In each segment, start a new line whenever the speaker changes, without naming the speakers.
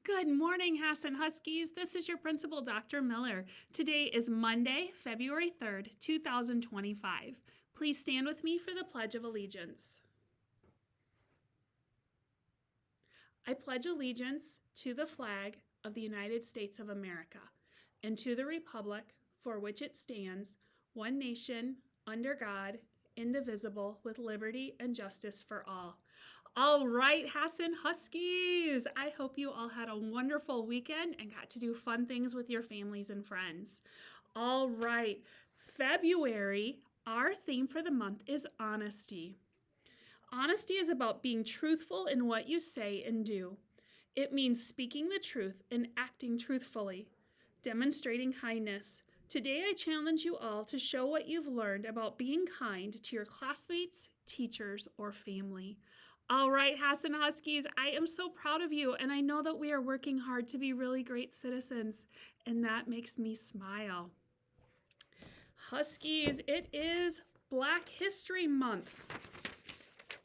Good morning, Hassan Huskies. This is your principal, Dr. Miller. Today is Monday, February 3rd, 2025. Please stand with me for the Pledge of Allegiance. I pledge allegiance to the flag of the United States of America and to the republic for which it stands, one nation, under God, indivisible, with liberty and justice for all. All right, Hassan Huskies, I hope you all had a wonderful weekend and got to do fun things with your families and friends. All right, February, our theme for the month is honesty. Honesty is about being truthful in what you say and do. It means speaking the truth and acting truthfully, demonstrating kindness. Today, I challenge you all to show what you've learned about being kind to your classmates, teachers, or family. All right, Hassan Huskies, I am so proud of you, and I know that we are working hard to be really great citizens, and that makes me smile. Huskies, it is Black History Month.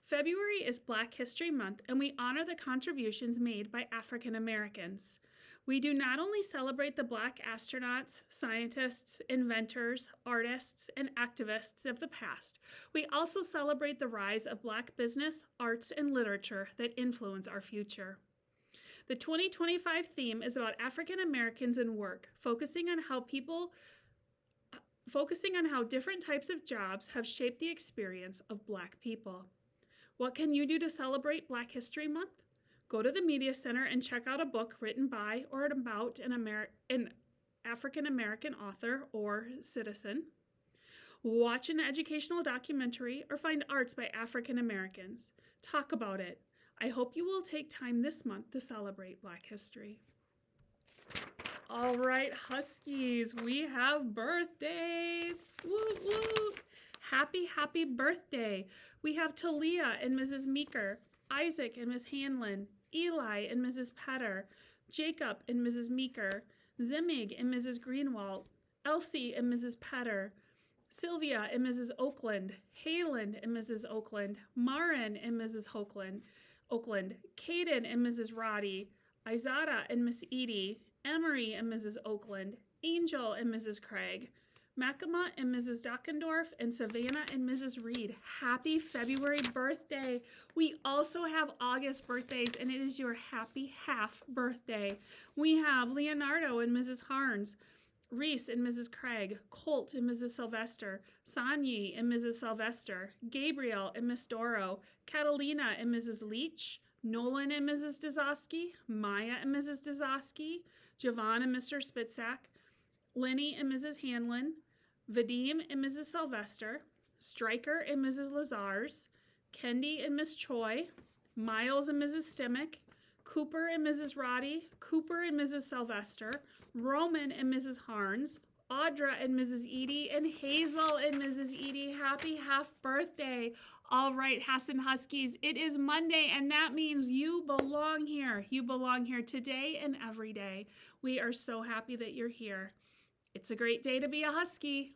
February is Black History Month, and we honor the contributions made by African Americans. We do not only celebrate the Black astronauts, scientists, inventors, artists, and activists of the past, we also celebrate the rise of Black business, arts, and literature that influence our future. The 2025 theme is about African Americans in work, focusing on how different types of jobs have shaped the experience of Black people. What can you do to celebrate Black History Month? Go to the Media Center and check out a book written by or about an African American author or citizen. Watch an educational documentary or find arts by African Americans. Talk about it. I hope you will take time this month to celebrate Black history. All right, Huskies, we have birthdays. Woo woo! Happy birthday. We have Talia and Mrs. Meeker, Isaac and Miss Hanlon, Eli and Mrs. Petter, Jacob and Mrs. Meeker, Zimmig and Mrs. Greenwald, Elsie and Mrs. Petter, Sylvia and Mrs. Oakland, Hayland and Mrs. Oakland, Marin and Mrs. Oakland, Caden and Mrs. Roddy, Izada and Miss Edie, Emery and Mrs. Oakland, Angel and Mrs. Craig, Makama and Mrs. Dockendorf, and Savannah and Mrs. Reed. Happy February birthday. We also have August birthdays, and it is your happy half birthday. We have Leonardo and Mrs. Harns, Reese and Mrs. Craig, Colt and Mrs. Sylvester, Sanyi and Mrs. Sylvester, Gabriel and Miss Doro, Catalina and Mrs. Leach, Nolan and Mrs. Dazowski, Maya and Mrs. Dazowski, Javon and Mr. Spitzak, Lenny and Mrs. Hanlon, Vadim and Mrs. Sylvester, Stryker and Mrs. Lazars, Kendi and Miss Choi, Miles and Mrs. Stimmick, Cooper and Mrs. Roddy, Cooper and Mrs. Sylvester, Roman and Mrs. Harns, Audra and Mrs. Edie, and Hazel and Mrs. Edie. Happy half birthday. All right, Hassan Huskies, it is Monday, and that means you belong here. You belong here today and every day. We are so happy that you're here. It's a great day to be a Husky.